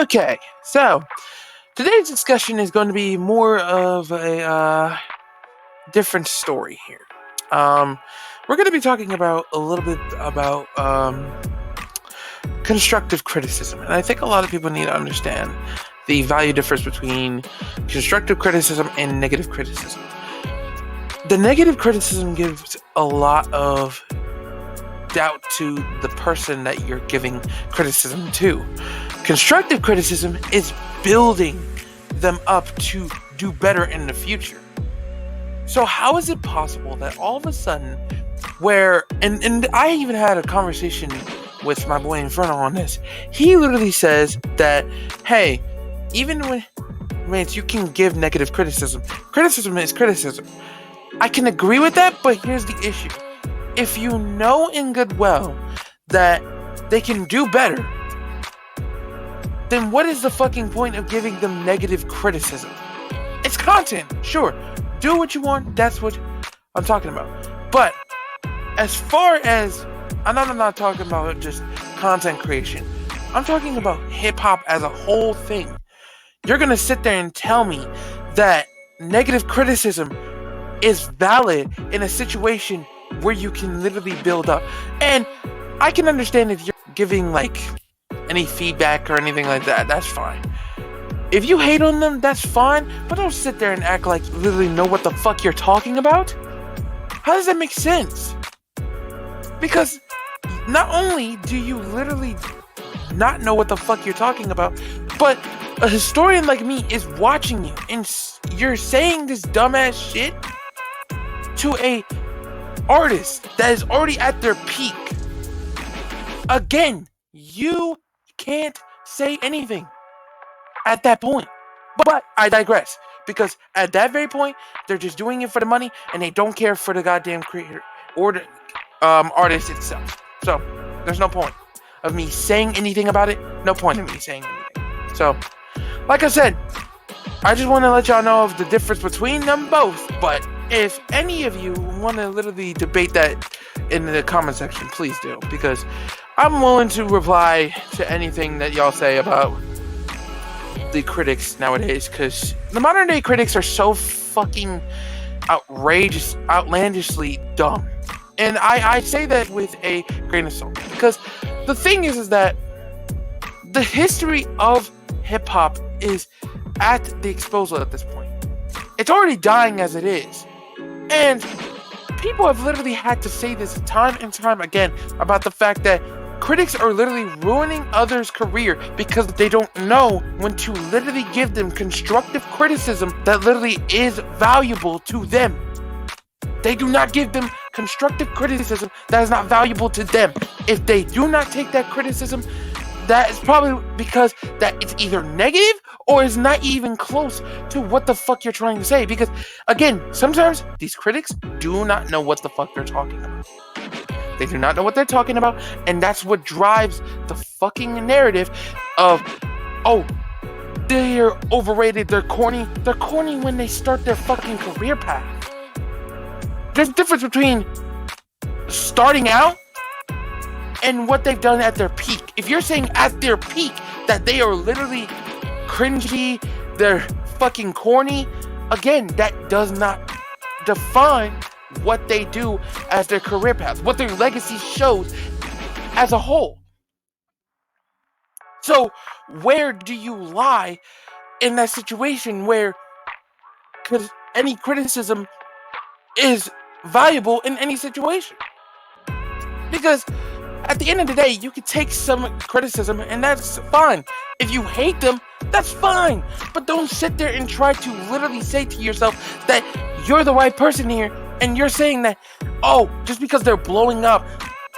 Okay, so today's discussion is going to be more of a different story here. We're going to be talking about a little bit about constructive criticism, and I think a lot of people need to understand the value difference between constructive criticism and negative criticism. The negative criticism gives a lot of doubt to the person that you're giving criticism to. Constructive criticism is building them up to do better in the future. So how is it possible that all of a sudden, and I even had a conversation with my boy in front on this, he literally says that, hey, even when you can give negative criticism is criticism. I can agree with that, but here's the issue. If you know in good well that they can do better, then what is the fucking point of giving them negative criticism? It's content, sure. Do what you want, that's what I'm talking about. But as far as, I'm not talking about just content creation. I'm talking about hip-hop as a whole thing. You're gonna sit there and tell me that negative criticism is valid in a situation where you can literally build up. And I can understand if you're giving like any feedback or anything like that, that's fine. If you hate on them, that's fine, but don't sit there and act like you literally know what the fuck you're talking about. How does that make sense? Because not only do you literally not know what the fuck you're talking about, but a historian like me is watching you and you're saying this dumbass shit to a artist that is already at their peak. Again, you can't say anything at that point. But I digress, because at that very point, they're just doing it for the money and they don't care for the goddamn creator or the artist itself. So there's no point of me saying anything about it. No point of me saying anything. So, like I said, I just want to let y'all know of the difference between them both. But if any of you want to literally debate that in the comment section, please do, because I'm willing to reply to anything that y'all say about the critics nowadays, because the modern day critics are so fucking outlandishly dumb. And I say that with a grain of salt, because the thing is that the history of hip-hop is at the exposure at this point. It's already dying as it is. And people have literally had to say this time and time again about the fact that critics are literally ruining others' career because they don't know when to literally give them constructive criticism that literally is valuable to them. They do not give them constructive criticism that is not valuable to them. If they do not take that criticism, that is probably because that it's either negative or is not even close to what the fuck you're trying to say. Because, again, sometimes these critics do not know what the fuck they're talking about. They do not know what they're talking about, and that's what drives the fucking narrative of, oh, they're overrated, they're corny. They're corny when they start their fucking career path. There's a difference between starting out and what they've done at their peak. If you're saying at their peak that they are literally cringy, they're fucking corny, again, that does not define what they do as their career path, what their legacy shows as a whole. So where do you lie in that situation where any criticism is valuable in any situation? Because at the end of the day, you can take some criticism and that's fine. If you hate them, that's fine. But don't sit there and try to literally say to yourself that you're the right person here and you're saying that, oh, just because they're blowing up,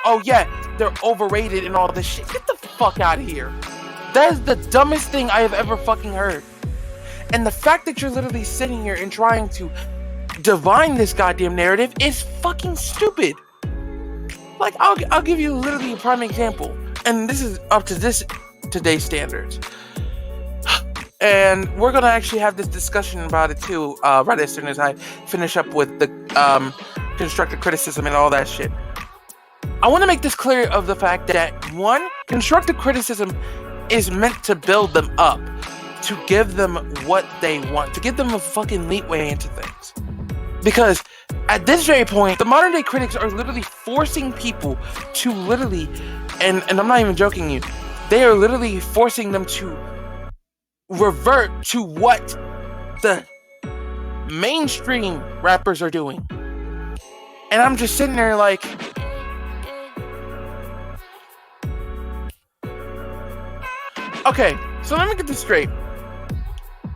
oh yeah, they're overrated and all this shit. Get the fuck out of here. That is the dumbest thing I have ever fucking heard. And the fact that you're literally sitting here and trying to divine this goddamn narrative is fucking stupid. Like, I'll give you literally a prime example, and this is up to today's standards. And we're gonna actually have this discussion about it too, right as soon as I finish up with the constructive criticism and all that shit. I want to make this clear of the fact that, one, constructive criticism is meant to build them up, to give them what they want, to give them a fucking leeway into things. Because at this very point, the modern day critics are literally forcing people to literally, and I'm not even joking you, they are literally forcing them to revert to what the mainstream rappers are doing. And I'm just sitting there like, okay, so let me get this straight.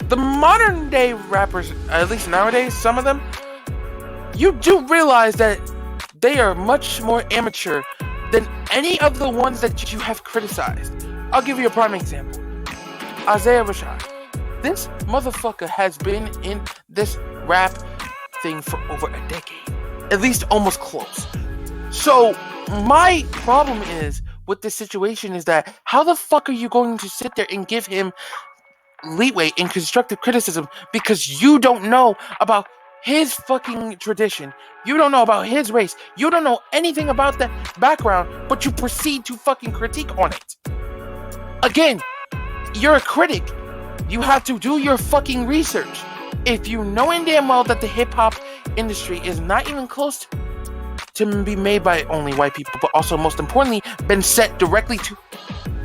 The modern day rappers, at least nowadays, some of them, you do realize that they are much more amateur than any of the ones that you have criticized. I'll give you a prime example. Isaiah Rashad. This motherfucker has been in this rap thing for over a decade. At least almost close. So my problem is with this situation is that how the fuck are you going to sit there and give him leeway in constructive criticism because you don't know about his fucking tradition, you don't know about his race, you don't know anything about that background, but you proceed to fucking critique on it. Again, you're a critic. You have to do your fucking research. If you know in damn well that the hip-hop industry is not even close to be made by only white people, but also most importantly been set directly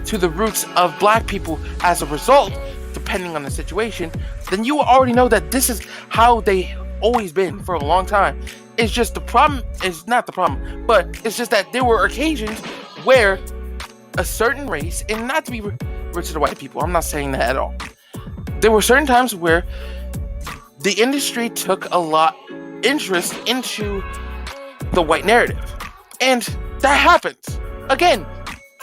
to the roots of black people as a result, depending on the situation, then you already know that this is how they always been for a long time. It's just the problem is not the problem, but it's just that there were occasions where a certain race, and not to be rude to the white people, I'm not saying that at all. There were certain times where the industry took a lot interest into the white narrative, and that happens. Again,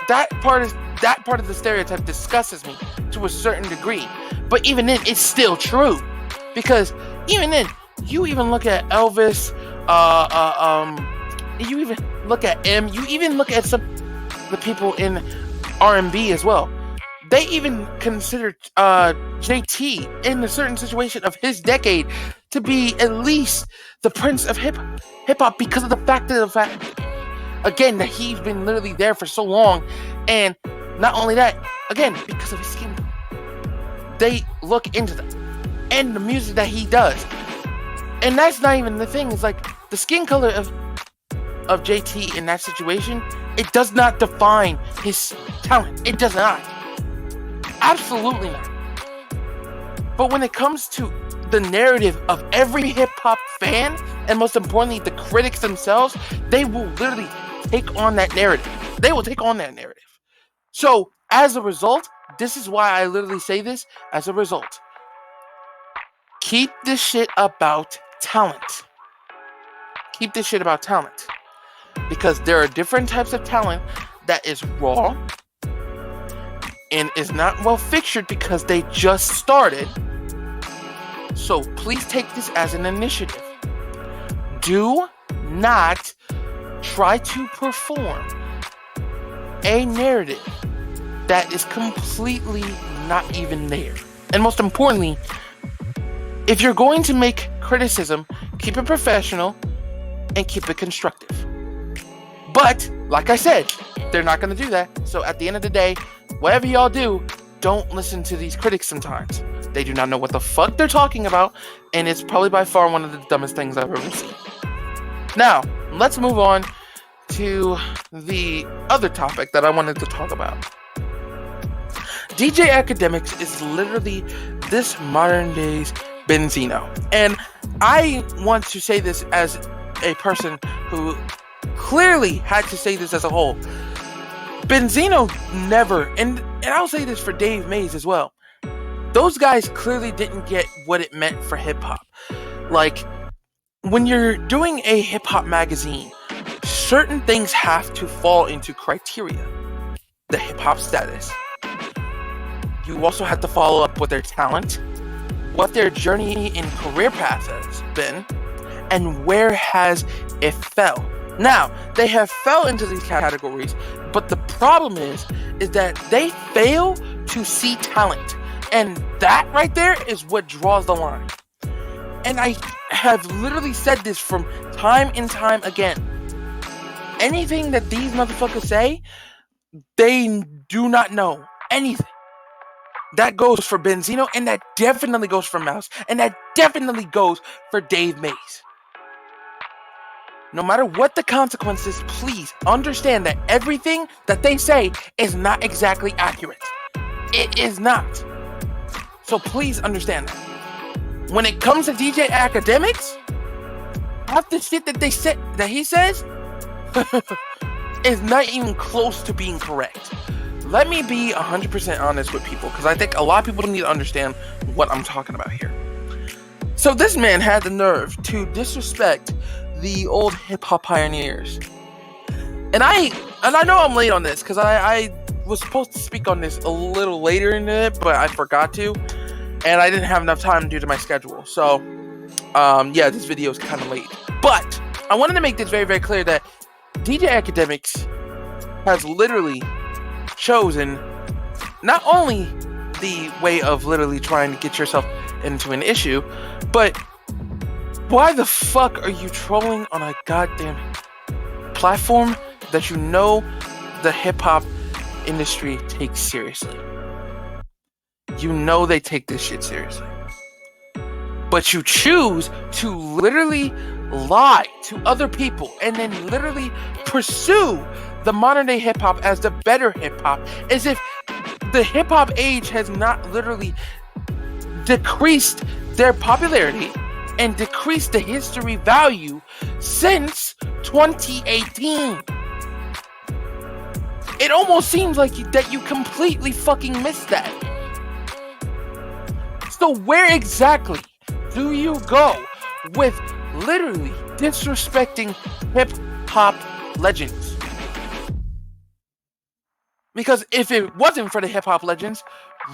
that part of the stereotype disgustes me to a certain degree, but even then, it's still true, because even then, you even look at Elvis, you even look at M, you even look at some of the people in R&B as well. They even considered JT in a certain situation of his decade to be at least the prince of hip hop because of the fact again that he's been literally there for so long, and not only that, again because of his skin, they look into that and the music that he does. And that's not even the thing. It's like the skin color of JT in that situation, it does not define his talent. It does not. Absolutely not. But when it comes to the narrative of every hip-hop fan, and most importantly, the critics themselves, they will literally take on that narrative. They will take on that narrative. So, as a result, this is why I literally say this, as a result. Keep this shit about talent. Keep this shit about talent. Because there are different types of talent that is raw and is not well fixtured because they just started. So please take this as an initiative. Do not try to perform a narrative that is completely not even there. And most importantly, if you're going to make criticism, keep it professional and keep it constructive. But, like I said, they're not going to do that. So at the end of the day, whatever y'all do, don't listen to these critics sometimes. They do not know what the fuck they're talking about, and it's probably by far one of the dumbest things I've ever seen. Now, let's move on to the other topic that I wanted to talk about. DJ Akademiks is literally this modern day's Benzeno. And I want to say this as a person who clearly had to say this as a whole. Benzeno never, and I'll say this for Dave Mays as well, those guys clearly didn't get what it meant for hip-hop. Like, when you're doing a hip-hop magazine, certain things have to fall into criteria. The hip-hop status. You also have to follow up with their talent, what their journey and career path has been, and where has it fell. Now, they have fell into these categories, but the problem is that they fail to see talent. And that right there is what draws the line. And I have literally said this from time and time again. Anything that these motherfuckers say, they do not know anything. That goes for Benzeno, and that definitely goes for Mouse, and that definitely goes for Dave Mays. No matter what the consequences, please understand that everything that they say is not exactly accurate. It is not. So please understand that. When it comes to DJ Akademiks, half the shit that he says is not even close to being correct. Let me be 100% honest with people, because I think a lot of people need to understand what I'm talking about here. So this man had the nerve to disrespect the old hip-hop pioneers. And I know I'm late on this, because I was supposed to speak on this a little later in it, but I forgot to. And I didn't have enough time due to my schedule. So, yeah, this video is kind of late. But I wanted to make this very, very clear that DJ Akademiks has literally chosen not only the way of literally trying to get yourself into an issue, but why the fuck are you trolling on a goddamn platform that you know the hip-hop industry takes seriously? You know they take this shit seriously. But you choose to literally lie to other people and then literally pursue the modern day hip hop as the better hip hop, as if the hip hop age has not literally decreased their popularity and decreased the history value since 2018. It almost seems like that you completely fucking missed that. So where exactly do you go with literally disrespecting hip-hop legends? Because if it wasn't for the hip-hop legends,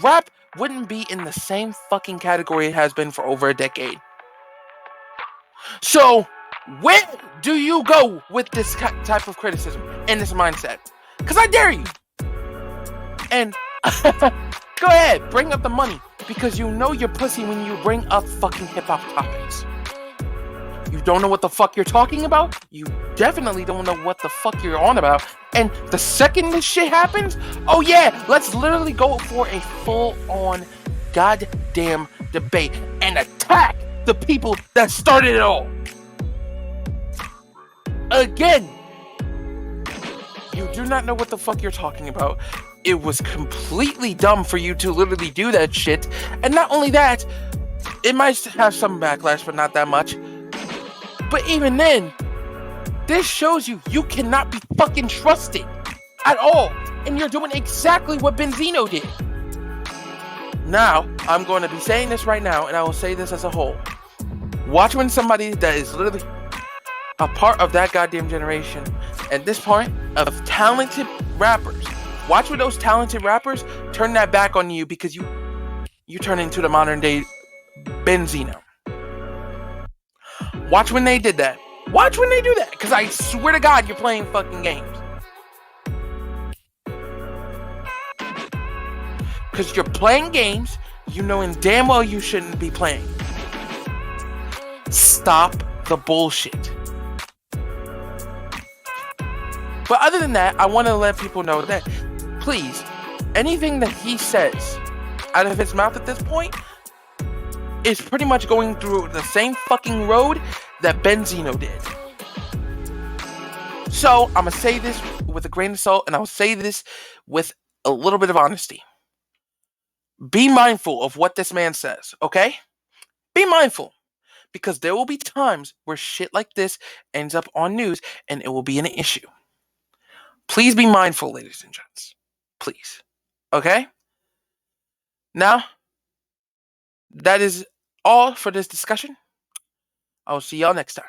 rap wouldn't be in the same fucking category it has been for over a decade. So where do you go with this type of criticism and this mindset? Because I dare you. And go ahead, bring up the money. Because you know you're pussy when you bring up fucking hip-hop topics. You don't know what the fuck you're talking about? You definitely don't know what the fuck you're on about. And the second this shit happens, oh yeah, let's literally go for a full-on goddamn debate and attack the people that started it all. Again, you do not know what the fuck you're talking about. It was completely dumb for you to literally do that shit. And not only that, it might have some backlash, but not that much. But even then, this shows you cannot be fucking trusted at all. And you're doing exactly what Benzeno did. Now, I'm going to be saying this right now, and I will say this as a whole. Watch when somebody that is literally a part of that goddamn generation, at this point, of talented rappers, watch when those talented rappers turn that back on you because you turn into the modern day Benzeno. Watch when they did that. Watch when they do that, because I swear to God, you're playing fucking games. Because you're playing games you know in damn well you shouldn't be playing. Stop the bullshit. But other than that, I want to let people know that, please, anything that he says out of his mouth at this point is pretty much going through the same fucking road that Benzeno did. So, I'm going to say this with a grain of salt, and I'll say this with a little bit of honesty. Be mindful of what this man says, okay? Be mindful. Because there will be times where shit like this ends up on news, and it will be an issue. Please be mindful, ladies and gents. Please. Okay? Now, that is all for this discussion. I'll see y'all next time.